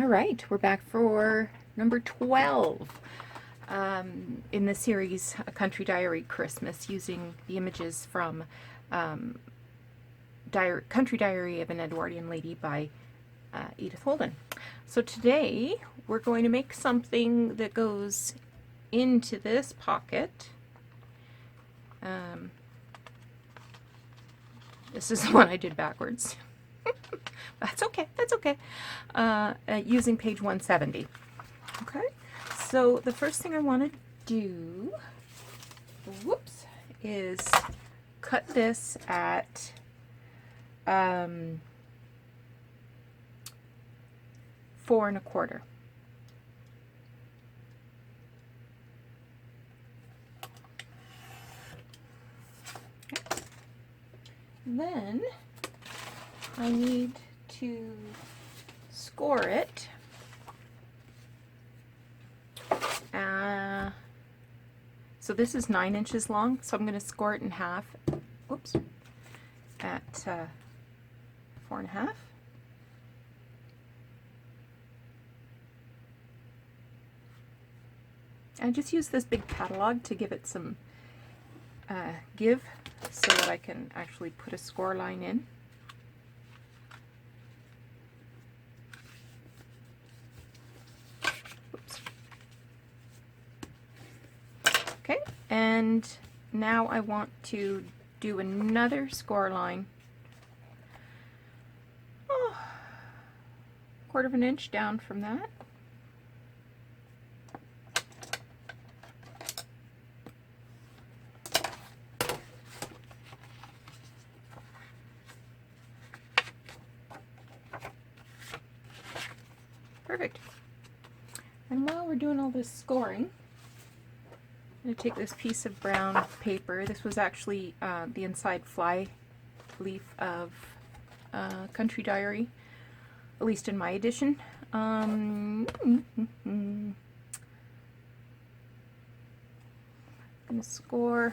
All right, we're back for number 12 in the series A Country Diary Christmas, using the images from Country Diary of an Edwardian Lady by Edith Holden. So today we're going to make something that goes into this pocket. This is the one I did backwards. That's okay, that's okay. Using page 170. Okay, so the first thing I want to do, whoops, is cut this at 4 1/4. Okay. Then I need to score it. So this is 9 inches long, so I'm going to score it in half. Whoops, at 4 1/2. I just use this big catalog to give it some give, so that I can actually put a score line in. Oops. Okay, and now I want to do another score line, 1/4 of an inch down from that. Perfect. And while we're doing all this scoring, I'm going to take this piece of brown paper. This was actually the inside fly leaf of Country Diary, at least in my edition. I'm going to score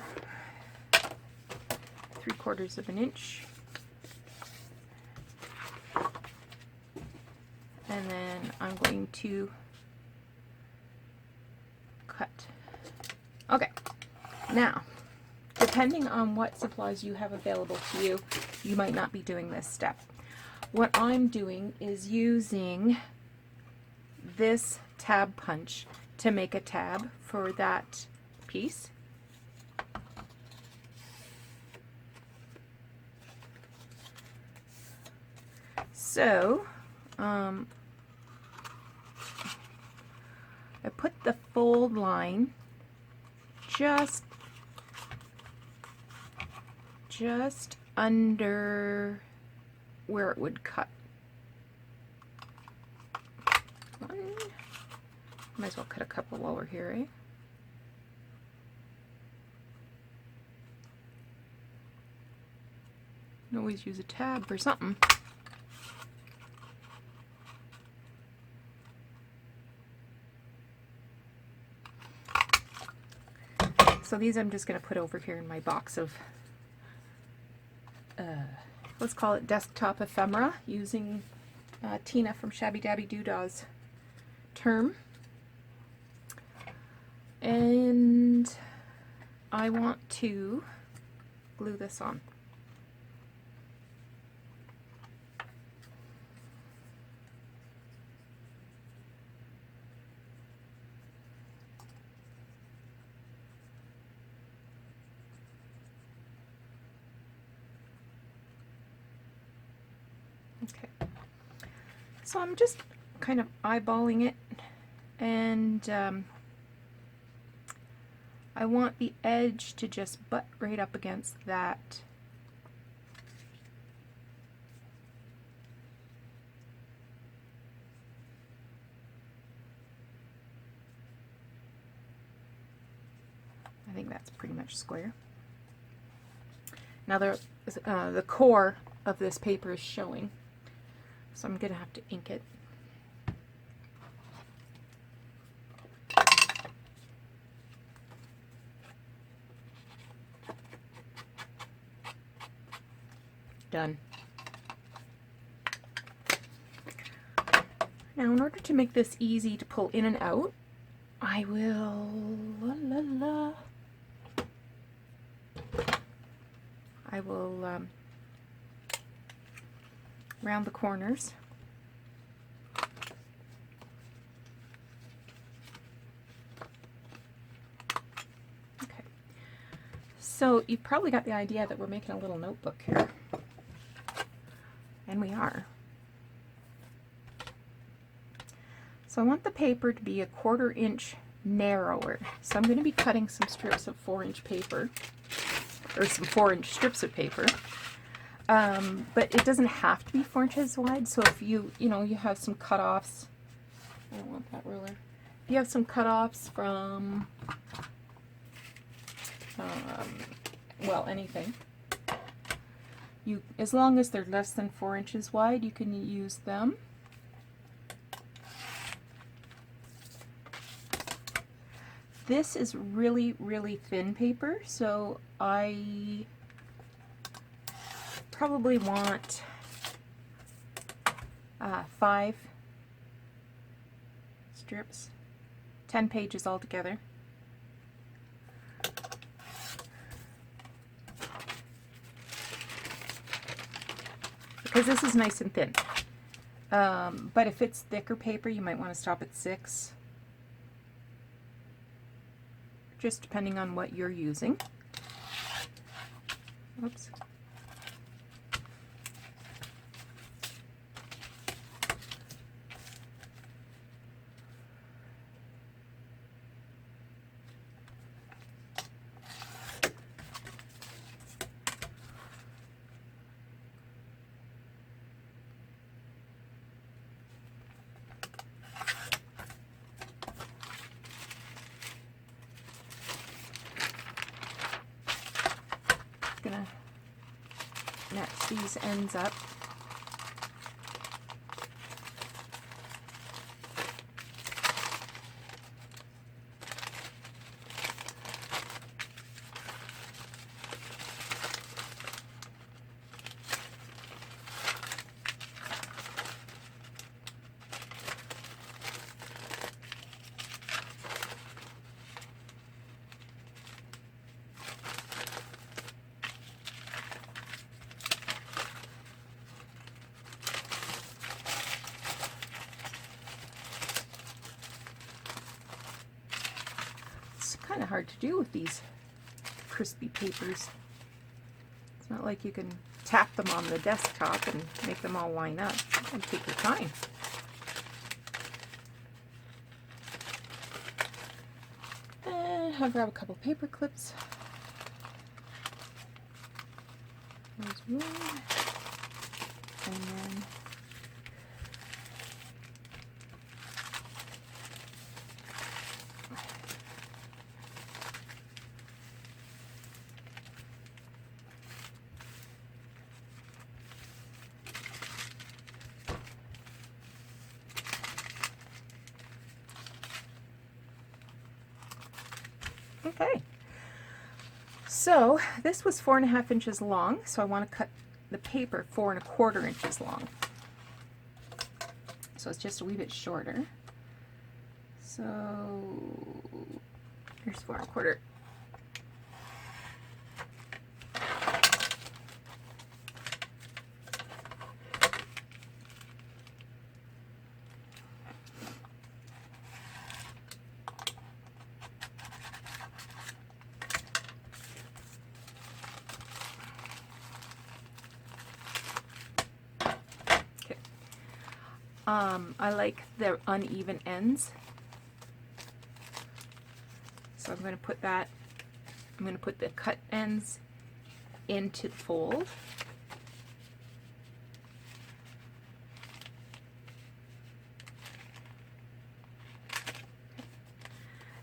3/4 of an inch. And then I'm going to cut. Okay, now, depending on what supplies you have available to you, you might not be doing this step. What I'm doing is using this tab punch to make a tab for that piece. So, I put the fold line just under where it would cut. Might as well cut a couple while we're here, eh? You can always use a tab for something. So these I'm just going to put over here in my box of, let's call it desktop ephemera, using Tina from Shabby Dabby Doodah's term. And I want to glue this on. Okay, so I'm just kind of eyeballing it, and I want the edge to just butt right up against that. I think that's pretty much square. Now the core of this paper is showing, so I'm going to have to ink it. Done. Now, in order to make this easy to pull in and out, I will round the corners. Okay. So you've probably got the idea that we're making a little notebook here. And we are. So I want the paper to be a 1/4 inch narrower. So I'm going to be cutting some strips of 4-inch paper, or some 4-inch strips of paper. But it doesn't have to be 4 inches wide. So if you have some cutoffs, I don't want that ruler. If you have some cutoffs from, well, anything, as long as they're less than 4 inches wide, you can use them. This is really, really thin paper, so I probably want 5 strips, 10 pages altogether. Because this is nice and thin. But if it's thicker paper, you might want to stop at 6. Just depending on what you're using. Oops. Gonna match these ends up. Kind of hard to do with these crispy papers. It's not like you can tap them on the desktop and make them all line up. You can take your time. And I'll grab a couple paper clips. There's one. And then okay, so this was 4.5 inches long, so I want to cut the paper 4 1/4 inches long. So it's just a wee bit shorter. So here's 4 1/4. I like the uneven ends, so I'm going to put the cut ends into the fold.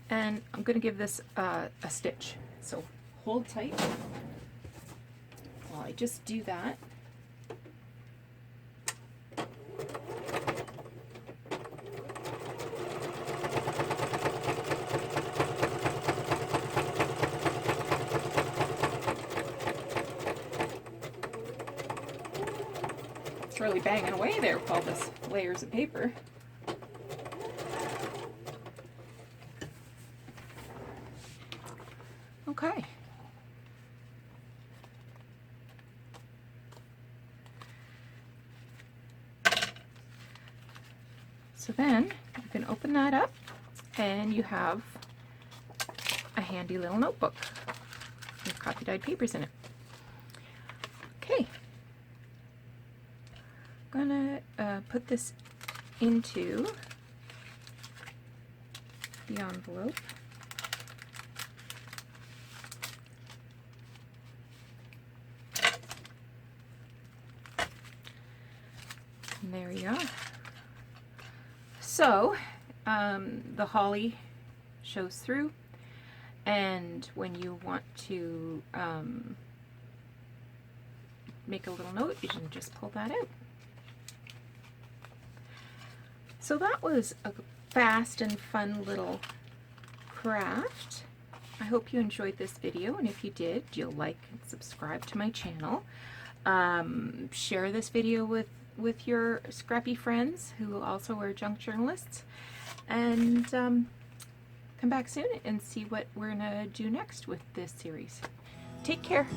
And I'm going to give this a stitch, so hold tight while I just do that. Really banging away there with all this layers of paper. So then you can open that up and you have a handy little notebook with copy dyed papers in it. Okay, I'm gonna put this into the envelope. And there we go. So the holly shows through, and when you want to make a little note, you can just pull that out. So that was a fast and fun little craft. I hope you enjoyed this video, and if you did, you'll like and subscribe to my channel. Share this video with your scrappy friends who also are junk journalists, and come back soon and see what we're gonna do next with this series. Take care.